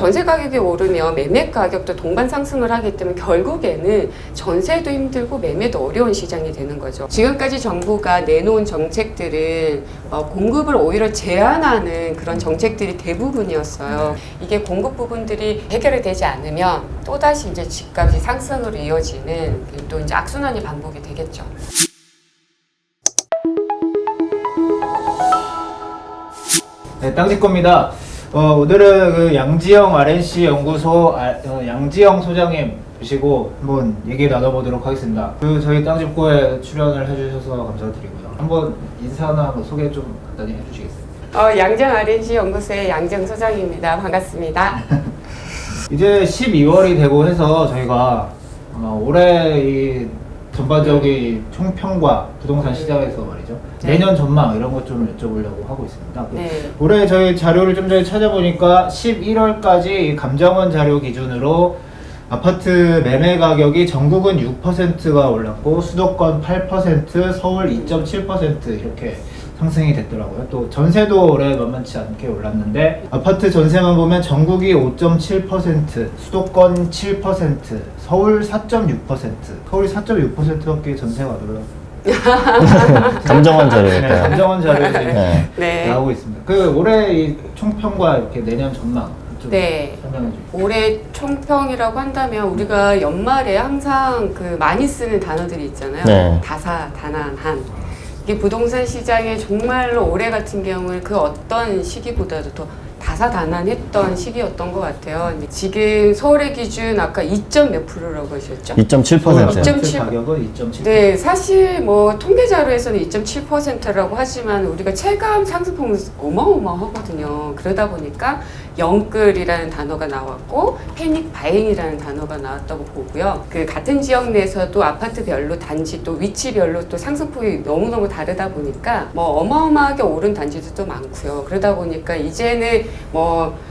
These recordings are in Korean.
전세 가격이 오르면 매매 가격도 동반 상승을 하기 때문에 결국에는 전세도 힘들고 매매도 어려운 시장이 되는 거죠. 지금까지 정부가 내놓은 정책들은 공급을 오히려 제한하는 그런 정책들이 대부분이었어요. 이게 공급 부분들이 해결이 되지 않으면 또다시 이제 집값이 상승으로 이어지는 또 이제 악순환이 반복이 되겠죠. 네, 땅집고입니다. 오늘은 그 양지영 RNC 연구소 양지영 소장님 모시고 한번 얘기 나눠보도록 하겠습니다. 저희 땅집고에 출연을 해주셔서 감사드리고요. 한번 인사나 소개 좀 간단히 해주시겠어요? 양정 RNC 연구소의 양정 소장입니다. 반갑습니다. 이제 12월이 되고 해서 저희가 올해 이 전반적인 총평과 부동산 시장에서 말이죠. 네. 내년 전망 이런 것 좀 여쭤보려고 하고 있습니다. 네. 올해 저희 자료를 좀 전에 찾아보니까 11월까지 감정원 자료 기준으로 아파트 매매 가격이 전국은 6%가 올랐고 수도권 8%, 서울 2.7% 이렇게 상승이 됐더라고요. 또 전세도 올해 만만치 않게 올랐는데 아파트 전세만 보면 전국이 5.7%, 수도권 7%, 서울 4.6%, 서울이 4.6%밖에 전세가 안 올라요. 감정원 네, 자료니까요. 감정원 자료에 네. 네. 나오고 있습니다. 올해 이 총평과 이렇게 내년 전망 좀 네. 설명해 주세요. 올해 총평이라고 한다면 우리가 연말에 항상 많이 쓰는 단어들이 있잖아요. 네. 다사다난한. 이게 부동산 시장에 정말로 올해 같은 경우는 그 어떤 시기보다도 더 다사다난했던 시기였던 것 같아요. 지금 서울의 기준 아까 2점 몇 프로라고 하셨죠? 2.7%. 아파트 가격은 2.7%. 네, 사실 통계 자료에서는 2.7%라고 하지만 우리가 체감 상승폭은 어마어마하거든요. 그러다 보니까 영끌이라는 단어가 나왔고 패닉 바잉이라는 단어가 나왔다고 보고요. 같은 지역 내에서도 아파트별로 단지 또 위치별로 또 상승폭이 너무너무 다르다 보니까 어마어마하게 오른 단지도 또 많고요. 그러다 보니까 이제는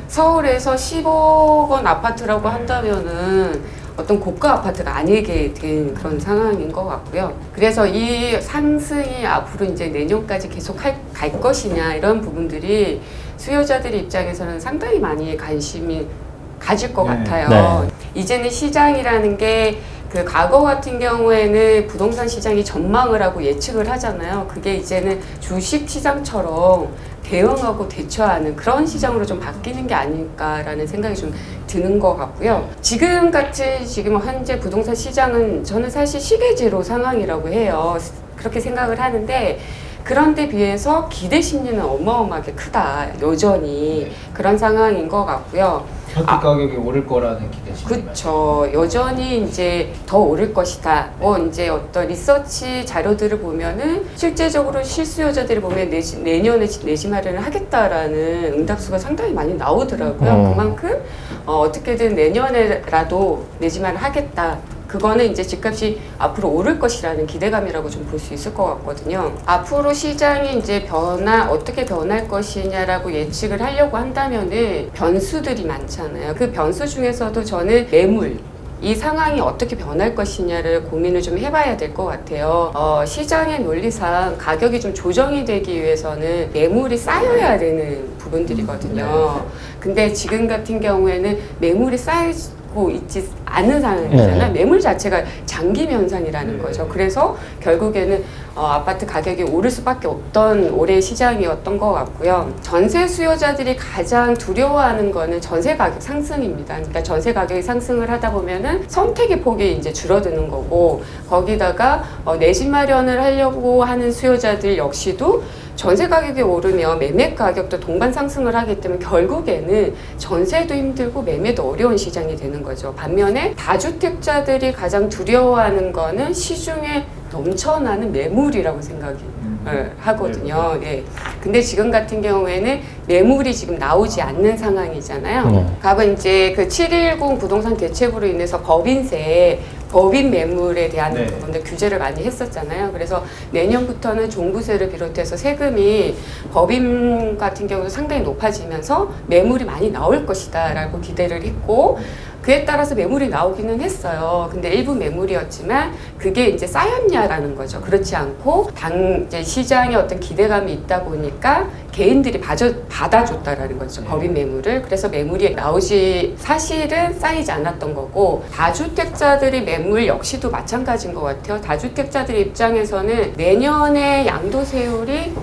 서울에서 10억 원 아파트라고 한다면은 어떤 고가 아파트가 아니게 된 그런 상황인 것 같고요. 그래서 이 상승이 앞으로 이제 내년까지 계속 갈 것이냐 이런 부분들이 수요자들 입장에서는 상당히 많이 관심이 가질 것 같아요. 네. 이제는 시장이라는 게 과거 같은 경우에는 부동산 시장이 전망을 하고 예측을 하잖아요. 그게 이제는 주식 시장처럼 대응하고 대처하는 그런 시장으로 좀 바뀌는 게 아닐까라는 생각이 좀 드는 것 같고요. 지금 현재 부동산 시장은 저는 사실 시계제로 상황이라고 해요. 그렇게 생각을 하는데 그런데 비해서 기대 심리는 어마어마하게 크다. 여전히 그런 상황인 것 같고요. 아파트 가격이 오를 거라는 기대 심리. 그렇죠. 여전히 이제 더 오를 것이다. 이제 어떤 리서치 자료들을 보면은 실제적으로 실수요자들이 보면 내년에 내집 마련을 하겠다라는 응답수가 상당히 많이 나오더라고요. 그만큼 어떻게든 내년에라도 내집 마련을 하겠다. 그거는 이제 집값이 앞으로 오를 것이라는 기대감이라고 좀 볼 수 있을 것 같거든요. 앞으로 시장이 이제 어떻게 변할 것이냐라고 예측을 하려고 한다면은 변수들이 많잖아요. 그 변수 중에서도 저는 매물, 이 상황이 어떻게 변할 것이냐를 고민을 좀 해봐야 될 것 같아요. 시장의 논리상 가격이 좀 조정이 되기 위해서는 매물이 쌓여야 되는 부분들이거든요. 근데 지금 같은 경우에는 매물이 쌓이고 있지 않은 상황이잖아요. 매물 자체가 장기 현상이라는 거죠. 그래서 결국에는 아파트 가격이 오를 수밖에 없던 올해 시장이었던 것 같고요. 전세 수요자들이 가장 두려워하는 거는 전세 가격 상승입니다. 그러니까 전세 가격이 상승을 하다 보면은 선택의 폭이 이제 줄어드는 거고, 거기다가 내 집 마련을 하려고 하는 수요자들 역시도 전세 가격이 오르면 매매 가격도 동반 상승을 하기 때문에 결국에는 전세도 힘들고 매매도 어려운 시장이 되는 거죠. 반면에 다주택자들이 가장 두려워하는 거는 시중에 넘쳐나는 매물이라고 생각이 하거든요. 네. 근데 지금 같은 경우에는 매물이 지금 나오지 않는 상황이잖아요. 갑은 이제 7.10 부동산 대책으로 인해서 법인 매물에 대한 부분들 규제를 많이 했었잖아요. 그래서 내년부터는 종부세를 비롯해서 세금이 법인 같은 경우도 상당히 높아지면서 매물이 많이 나올 것이다 라고 기대를 했고, 그에 따라서 매물이 나오기는 했어요. 근데 일부 매물이었지만 그게 이제 쌓였냐라는 거죠. 그렇지 않고 이제 시장에 어떤 기대감이 있다 보니까 개인들이 받아줬다라는 거죠. 법인 매물을. 그래서 매물이 나오지 사실은 쌓이지 않았던 거고, 다주택자들이 매물 역시도 마찬가지인 것 같아요. 다주택자들 입장에서는 내년에 양도세율이 네.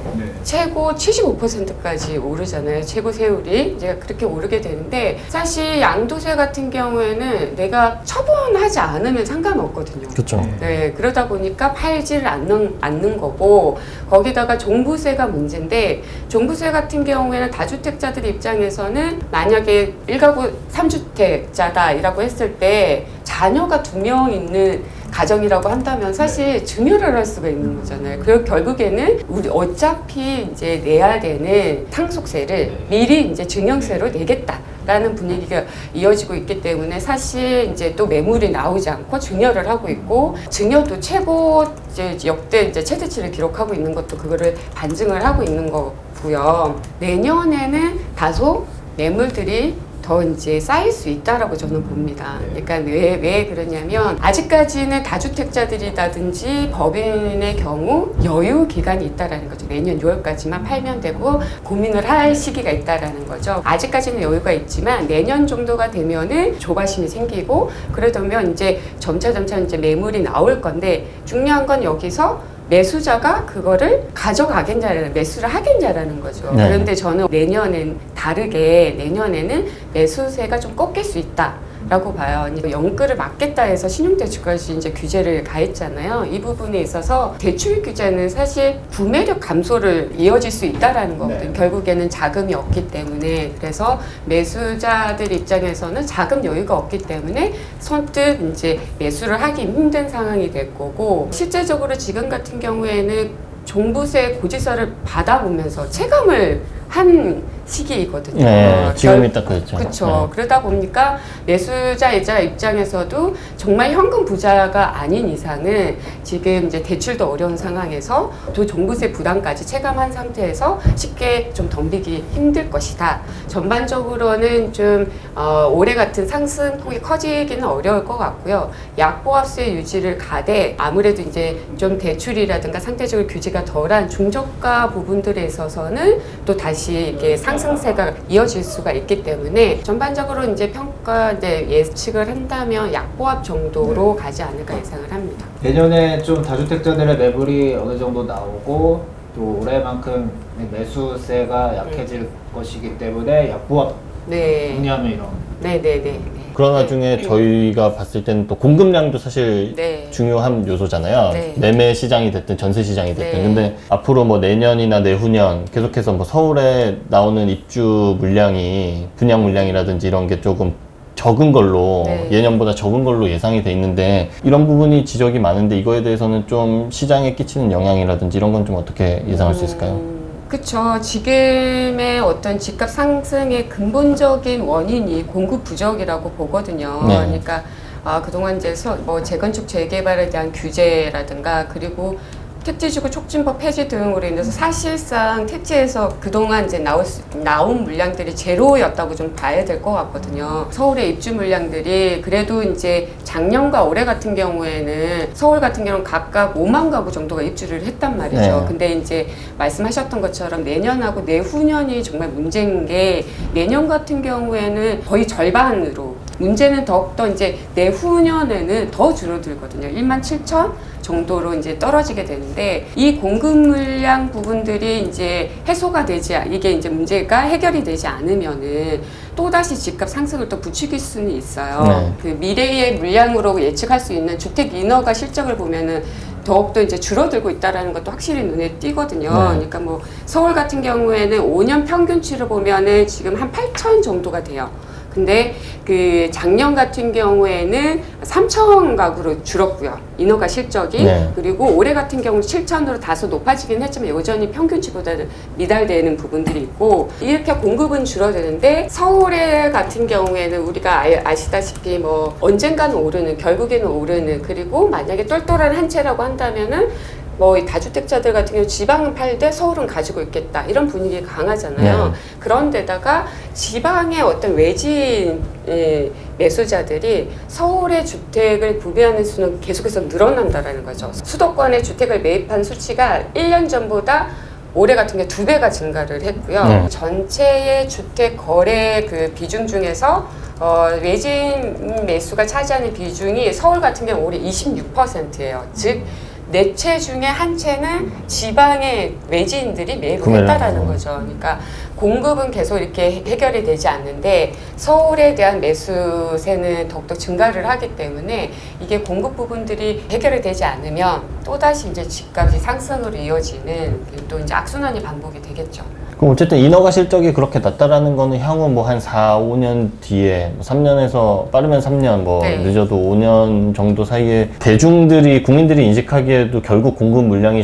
최고 75%까지 오르잖아요. 최고 세율이 이제 그렇게 오르게 되는데, 사실 양도세 같은 경우에는 내가 처분하지 않으면 상관없거든요. 그렇죠. 네, 그러다 보니까 팔지를 않는 거고, 거기다가 종부세가 문제인데, 종부세 같은 경우에는 다주택자들 입장에서는 만약에 1가구 3주택자다라고 했을 때 자녀가 2명 있는 가정이라고 한다면 사실 증여를 할 수가 있는 거잖아요. 그리고 결국에는 우리 어차피 이제 내야 되는 상속세를 미리 이제 증여세로 내겠다라는 분위기가 이어지고 있기 때문에 사실 이제 또 매물이 나오지 않고 증여를 하고 있고, 증여도 최고 이제 역대 이제 최대치를 기록하고 있는 것도 그거를 반증을 하고 있는 거고요. 내년에는 다소 매물들이 더 이제 쌓일 수 있다라고 저는 봅니다. 그러니까 왜 그러냐면, 아직까지는 다주택자들이라든지 법인의 경우 여유 기간이 있다라는 거죠. 내년 6월까지만 팔면 되고 고민을 할 시기가 있다라는 거죠. 아직까지는 여유가 있지만 내년 정도가 되면은 조바심이 생기고, 그러다면 이제 점차 이제 매물이 나올 건데, 중요한 건 여기서 매수자가 그거를 가져가겠냐라는, 매수를 하겠냐라는 거죠. 네. 그런데 저는 내년엔 다르게, 내년에는 매수세가 좀 꺾일 수 있다라고 봐요. 영끌을 막겠다 해서 신용대출까지 이제 규제를 가했잖아요. 이 부분에 있어서 대출 규제는 사실 구매력 감소를 이어질 수 있다라는 거거든요. 네. 결국에는 자금이 없기 때문에. 그래서 매수자들 입장에서는 자금 여유가 없기 때문에 선뜻 이제 매수를 하기 힘든 상황이 될 거고, 실제적으로 지금 같은 경우에는 종부세 고지서를 받아보면서 체감을 한 시기이거든요. 네, 지금이 딱 그렇죠. 그렇죠. 네. 그러다 보니까 매수자이자 입장에서도 정말 현금 부자가 아닌 이상은 지금 이제 대출도 어려운 상황에서 또 종부세 부담까지 체감한 상태에서 쉽게 좀 덤비기 힘들 것이다. 전반적으로는 좀 올해 같은 상승폭이 커지기는 어려울 것 같고요. 약보합세 유지를 가되, 아무래도 이제 좀 대출이라든가 상대적으로 규제가 덜한 중저가 부분들에 있어서는 또 다시 이게 상승세가 이어질 수가 있기 때문에, 전반적으로 이제 이제 예측을 한다면 약보합 정도로 가지 않을까 예상을 합니다. 내년에 좀 다주택자들의 매물이 어느 정도 나오고, 또 올해만큼 매수세가 약해질 것이기 때문에 약보합 네. 정리하면 이런. 네네네. 그런 와중에 저희가 봤을 때는 또 공급량도 사실 네. 중요한 요소잖아요. 네. 매매 시장이 됐든 전세 시장이 됐든. 네. 근데 앞으로 뭐 내년이나 내후년 계속해서 뭐 서울에 나오는 입주 물량이, 분양 물량이라든지 이런 게 조금 적은 걸로, 네. 예년보다 적은 걸로 예상이 돼 있는데, 이런 부분이 지적이 많은데 이거에 대해서는 좀 시장에 끼치는 영향이라든지 이런 건 좀 어떻게 예상할 수 있을까요? 그쵸. 지금의 어떤 집값 상승의 근본적인 원인이 공급 부족이라고 보거든요. 네. 그러니까 그동안 이제 뭐 재건축 재개발에 대한 규제라든가, 그리고 택지지구 촉진법 폐지 등으로 인해서 사실상 택지에서 그동안 이제 나온 물량들이 제로였다고 좀 봐야 될 것 같거든요. 서울의 입주 물량들이 그래도 이제 작년과 올해 같은 경우에는 서울 같은 경우는 각각 5만 가구 정도가 입주를 했단 말이죠. 네. 근데 이제 말씀하셨던 것처럼 내년하고 내후년이 정말 문제인 게, 내년 같은 경우에는 거의 절반으로, 문제는 더욱더 이제 내후년에는 더 줄어들거든요. 17,000 정도로 이제 떨어지게 되는데, 이 공급 물량 부분들이 이제 해소가 이게 이제 문제가 해결이 되지 않으면은 또다시 집값 상승을 또 부추길 수는 있어요. 네. 그 미래의 물량으로 예측할 수 있는 주택 인허가 실적을 보면은 더욱더 이제 줄어들고 있다라는 것도 확실히 눈에 띄거든요. 네. 그러니까 뭐 서울 같은 경우에는 5년 평균치를 보면은 지금 한 8,000 정도가 돼요. 근데 그 작년 같은 경우에는 3,000 가구로 줄었고요. 인허가 실적이. 네. 그리고 올해 같은 경우는 7,000으로 다소 높아지긴 했지만 여전히 평균치보다는 미달되는 부분들이 있고, 이렇게 공급은 줄어드는데 서울에 같은 경우에는 우리가 아시다시피 뭐 언젠가는 오르는, 결국에는 오르는, 그리고 만약에 똘똘한 한 채라고 한다면은 뭐 이 다주택자들 같은 경우 지방은 팔되 서울은 가지고 있겠다 이런 분위기가 강하잖아요. 네. 그런데다가 지방의 어떤 외지인 매수자들이 서울의 주택을 구매하는 수는 계속해서 늘어난다라는 거죠. 수도권의 주택을 매입한 수치가 1년 전보다 올해 같은 게 2배가 증가를 했고요. 네. 전체의 주택 거래 그 비중 중에서 외지인 매수가 차지하는 비중이 서울 같은 경우 올해 26%예요. 즉, 4채 중에 한 채는 지방의 외지인들이 매입을 했다라는 거죠. 그러니까 공급은 계속 이렇게 해결이 되지 않는데 서울에 대한 매수세는 더욱더 증가를 하기 때문에 이게 공급 부분들이 해결이 되지 않으면 또다시 이제 집값이 상승으로 이어지는 또 이제 악순환이 반복이 되겠죠. 그럼 어쨌든 인허가 실적이 그렇게 낮다라는 거는 향후 뭐 한 4, 5년 뒤에 뭐 3년에서 빠르면 3년 뭐 네. 늦어도 5년 정도 사이에 대중들이 국민들이 인식하기에도 결국 공급 물량이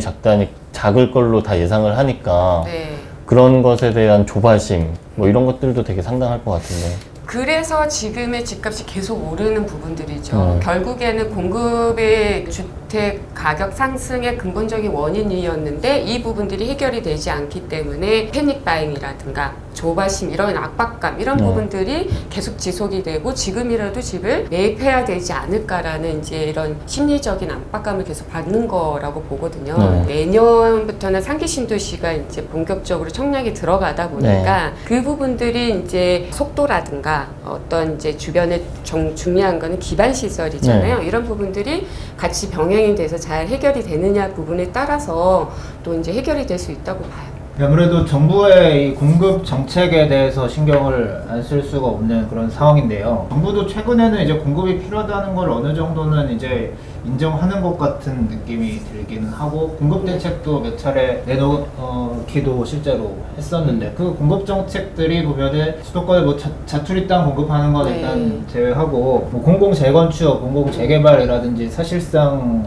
작을 걸로 다 예상을 하니까 네. 그런 것에 대한 조바심 뭐 이런 것들도 되게 상당할 것 같은데. 그래서 지금의 집값이 계속 오르는 부분들이죠. 결국에는 공급의 주택 가격 상승의 근본적인 원인이었는데 이 부분들이 해결이 되지 않기 때문에 패닉 바잉이라든가 조바심 이런 압박감 이런 부분들이 계속 지속이 되고 지금이라도 집을 매입해야 되지 않을까라는 이제 이런 심리적인 압박감을 계속 받는 거라고 보거든요. 내년부터는 상기 신도시가 이제 본격적으로 청약이 들어가다 보니까 그 부분들이 이제 속도라든가 어떤 이제 주변에 중요한 거는 기반 시설이잖아요. 이런 부분들이 같이 병행이 돼서 잘 해결이 되느냐 부분에 따라서 또 이제 해결이 될 수 있다고 봐요. 아무래도 정부의 이 공급 정책에 대해서 신경을 안 쓸 수가 없는 그런 상황인데요. 정부도 최근에는 이제 공급이 필요하다는 걸 어느 정도는 이제 인정하는 것 같은 느낌이 들기는 하고 공급 대책도 몇 차례 내놓기도 실제로 했었는데 그 공급 정책들이 보면은 수도권에 뭐 자투리 땅 공급하는 건 일단 제외하고 뭐 공공 재건축, 공공 재개발이라든지 사실상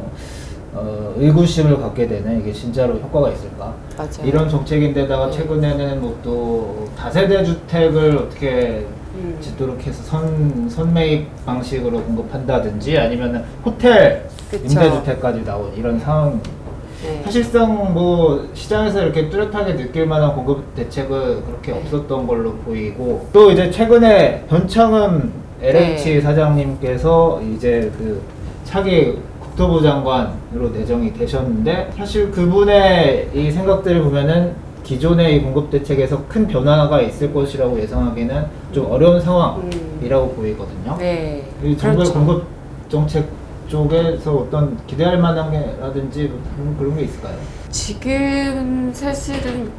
의구심을 갖게 되는 이게 진짜로 효과가 있을까? 맞아요. 이런 정책인데다가 최근에는 뭐 또 다세대 주택을 어떻게 짓도록 해서 선매입 방식으로 공급한다든지 아니면 호텔 그쵸. 임대주택까지 나온 이런 상황. 사실상 뭐 시장에서 이렇게 뚜렷하게 느낄 만한 공급 대책은 그렇게 없었던 걸로 보이고 또 이제 최근에 변창흠 LH 사장님께서 이제 그 차기 국토부 장관으로 내정이 되셨는데 사실 그분의 이 생각들을 보면은 기존의 이 공급 대책에서 큰 변화가 있을 것이라고 예상하기는 좀 어려운 상황이라고 보이거든요. 네. 이 정부의 그렇죠. 공급 정책 쪽에서 어떤 기대할 만한 게라든지 그런 게 있을까요? 지금 사실은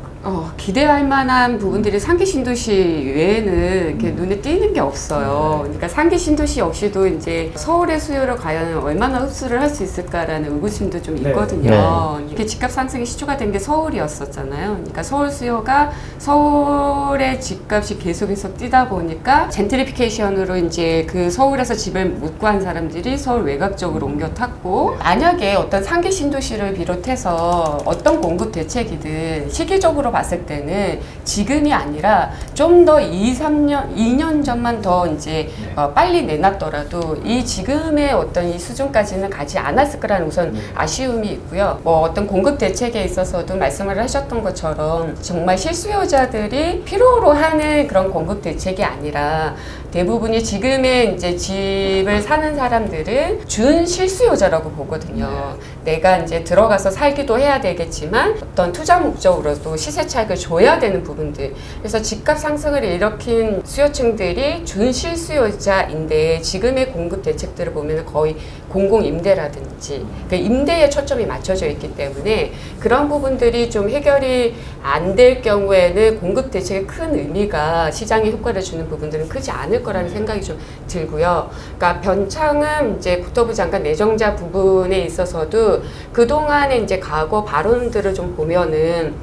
기대할 만한 부분들이 상기 신도시 외에는 이렇게 눈에 띄는 게 없어요. 그러니까 상기 신도시 역시도 이제 서울의 수요를 과연 얼마나 흡수를 할 수 있을까라는 의구심도 좀 있거든요. 이게 집값 상승의 시초가 된 게 서울이었었잖아요. 그러니까 서울 수요가 서울의 집값이 계속해서 뛰다 보니까 젠트리피케이션으로 이제 그 서울에서 집을 못 구한 사람들이 서울 외곽 쪽으로 옮겨 탔고 만약에 어떤 상기 신도시를 비롯해서 어떤 공급 대책이든 시기적으로 봤을 때는 지금이 아니라 좀 더 2년 전만 더 이제 빨리 내놨더라도 이 지금의 어떤 이 수준까지는 가지 않았을 거라는 우선 아쉬움이 있고요. 뭐 어떤 공급 대책에 있어서도 말씀을 하셨던 것처럼 정말 실수요자들이 필요로 하는 그런 공급 대책이 아니라 대부분이 지금의 이제 집을 사는 사람들은 준 실수요자라고 보거든요. 내가 이제 들어가서 살기도 해야 되겠지만 어떤 투자 목적으로도 시세 차익을 줘야 되는 부분들. 그래서 집값 상승을 일으킨 수요층들이 준 실수요자인데 지금의 공급 대책들을 보면 거의 공공 임대라든지 그 임대에 초점이 맞춰져 있기 때문에 그런 부분들이 좀 해결이 안 될 경우에는 공급 대책의 큰 의미가 시장에 효과를 주는 부분들은 크지 않을 거라는 생각이 좀 들고요. 그러니까 변창흠 이제 국토부 장관 내정자 부분에 있어서도 그동안의 이제 과거 발언들을 좀 보면은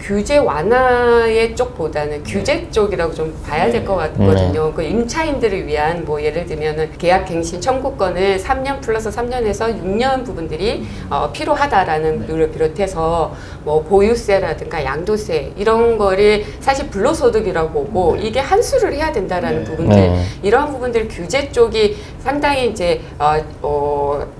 규제 완화의 쪽보다는 규제 쪽이라고 좀 봐야 될 것 같거든요. 그 임차인들을 위한 뭐 예를 들면은 계약갱신 청구권을 3년 플러스 3년에서 6년 부분들이 필요하다라는 룰을 비롯해서 뭐 보유세라든가 양도세 이런 거를 사실 불로소득이라고 보고 이게 한수를 해야 된다라는 부분들 이러한 부분들 규제 쪽이 상당히 이제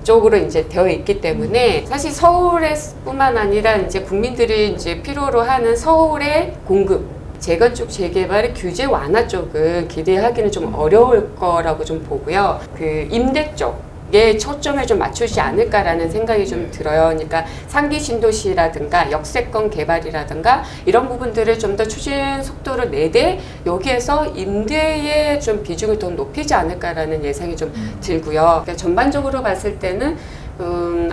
쪽으로 이제 되어 있기 때문에 사실 서울에뿐만 아니라 이제 국민들이 이제 필요로 하는 서울의 공급 재건축 재개발의 규제 완화 쪽은 기대하기는 좀 어려울 거라고 좀 보고요. 그 임대 쪽에 초점을 좀 맞추지 않을까라는 생각이 좀 들어요. 그러니까 상기 신도시라든가 역세권 개발이라든가 이런 부분들을 좀 더 추진 속도를 내되 여기에서 임대의 좀 비중을 더 높이지 않을까라는 예상이 좀 들고요. 그러니까 전반적으로 봤을 때는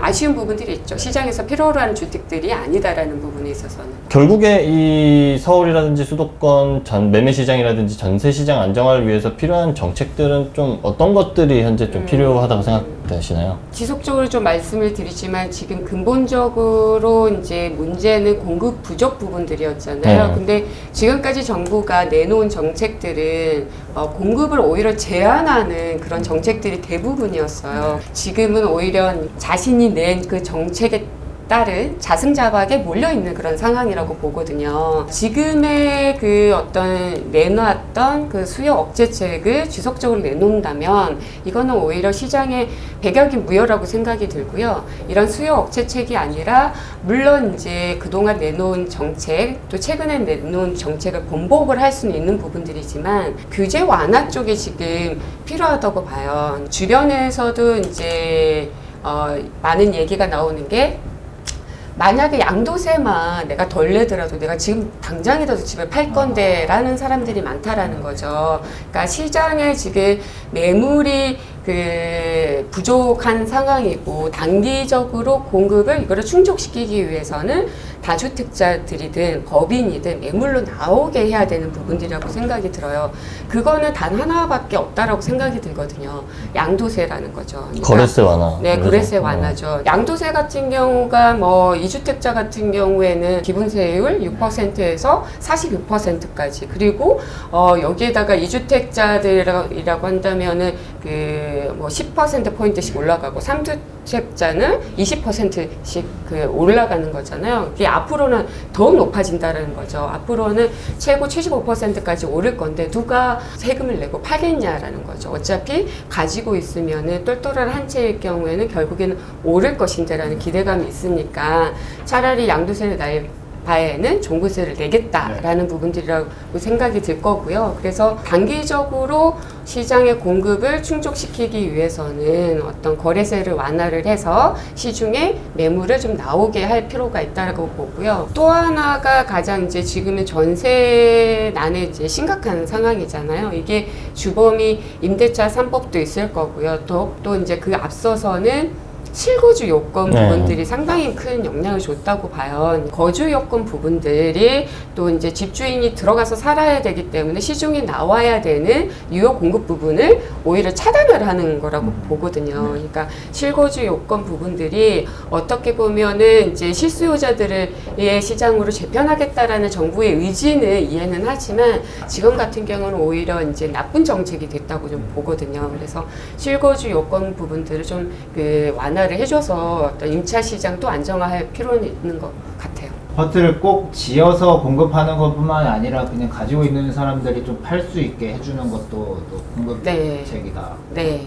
아쉬운 부분들이 있죠. 시장에서 필요로 하는 주택들이 아니다라는 부분에 있어서는. 결국에 이 서울이라든지 수도권 매매 시장이라든지 전세 시장 안정화를 위해서 필요한 정책들은 좀 어떤 것들이 현재 좀 필요하다고 생각되시나요? 지속적으로 좀 말씀을 드리지만 지금 근본적으로 이제 문제는 공급 부족 부분들이었잖아요. 네. 근데 지금까지 정부가 내놓은 정책들은 공급을 오히려 제한하는 그런 정책들이 대부분이었어요. 지금은 오히려 자신이 낸 그 정책에 따른 자승자박에 몰려있는 그런 상황이라고 보거든요. 지금의 그 어떤 내놓았던 그 수요 억제책을 지속적으로 내놓는다면 이거는 오히려 시장의 백약이 무효라고 생각이 들고요. 이런 수요 억제책이 아니라 물론 이제 그동안 내놓은 정책 또 최근에 내놓은 정책을 번복을 할 수는 있는 부분들이지만 규제 완화 쪽이 지금 필요하다고 봐요. 주변에서도 이제 많은 얘기가 나오는 게 만약에 양도세만 내가 덜 내더라도 내가 지금 당장이라도 집을 팔 건데 라는 사람들이 많다라는 거죠. 그러니까 시장에 지금 매물이 그 부족한 상황이고 단기적으로 공급을 이거를 충족시키기 위해서는 다주택자들이든 법인이든 매물로 나오게 해야 되는 부분들이라고 생각이 들어요. 그거는 단 하나밖에 없다라고 생각이 들거든요. 양도세라는 거죠. 그러니까 거래세 완화. 네, 거래세 완화죠. 양도세 같은 경우가 뭐 2주택자 같은 경우에는 기본세율 6%에서 46%까지 그리고 여기에다가 2주택자들이라고 한다면은 그 뭐 10%포인트씩 올라가고 3주택자는 20%씩 그 올라가는 거잖아요. 이게 앞으로는 더 높아진다는 거죠. 앞으로는 최고 75%까지 오를 건데 누가 세금을 내고 팔겠냐라는 거죠. 어차피 가지고 있으면은 똘똘한 한 채일 경우에는 결국에는 오를 것인데라는 기대감이 있으니까 차라리 양도세를 낼 바에는 종부세를 내겠다라는 부분들이라고 생각이 들 거고요. 그래서 단기적으로 시장의 공급을 충족시키기 위해서는 어떤 거래세를 완화를 해서 시중에 매물을 좀 나오게 할 필요가 있다고 보고요. 또 하나가 가장 이제 지금은 전세난의 이제 심각한 상황이잖아요. 이게 주범이 임대차 3법도 있을 거고요. 또 이제 그 앞서서는 실거주 요건 부분들이 상당히 큰 영향을 줬다고 봐요. 거주 요건 부분들이 또 이제 집주인이 들어가서 살아야 되기 때문에 시중에 나와야 되는 유효 공급 부분을 오히려 차단을 하는 거라고 보거든요. 그러니까 실거주 요건 부분들이 어떻게 보면은 이제 실수요자들의 시장으로 재편하겠다라는 정부의 의지는 이해는 하지만 지금 같은 경우는 오히려 이제 나쁜 정책이 됐다고 좀 보거든요. 그래서 실거주 요건 부분들을 좀 그 완화를 해줘서 어떤 임차 시장도 안정화할 필요는 있는 것 같아요. 아파트를 꼭 지어서 공급하는 것뿐만 아니라 그냥 가지고 있는 사람들이 좀 팔 수 있게 해주는 것도 또 공급 네. 대책이다. 네.